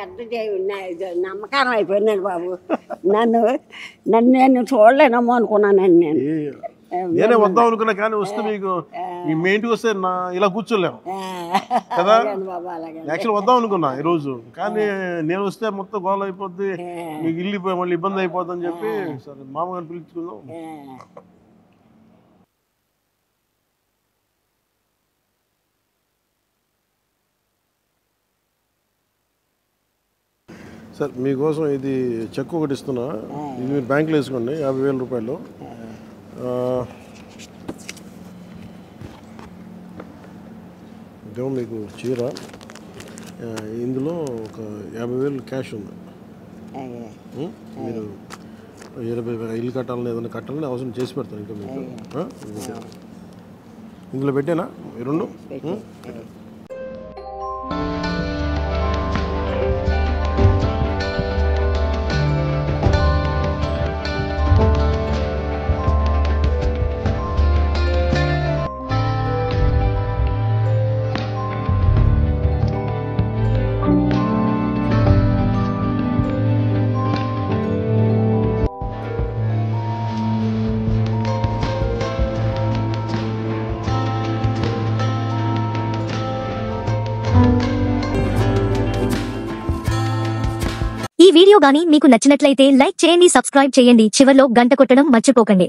పెద్ద నమ్మకారం అయిపోయిందండి బాబు. నన్ను నేను చూడలేనమ్మో అనుకున్నానండి. నేనే వద్దాం అనుకున్నా, కానీ వస్తే మీకు మీ ఇంటికి వస్తే ఇలా కూర్చోలేము కదా. యాక్చువల్ వద్దాం అనుకున్నా ఈరోజు, కానీ నేను వస్తే మొత్తం గోల అయిపోద్ది, మీకు ఇల్లు మళ్ళీ ఇబ్బంది అయిపోద్ది అని చెప్పి సరే మామగారిని పిలుచుకుందాం. సార్ మీకోసం ఇది చెక్ ఒకటి ఇస్తున్నా, ఇది మీరు బ్యాంకులో వేసుకోండి, 50,000 రూపాయలు. ఇదేమో మీకు చీర, ఇందులో ఒక 50,000 క్యాష్ ఉంది. మీరు 20,000 ఇల్లు కట్టాలని ఏదైనా కట్టాలని అవసరం చేసి పెడతాను. ఇంకా మీకు ఇందులో పెట్టేనా ఈ రెండు? ఈ వీడియో గాని మీకు నచ్చినట్లయితే లైక్ చేయండి, సబ్స్క్రైబ్ చేయండి, చివర్లో గంట కొట్టడం మర్చిపోకండి.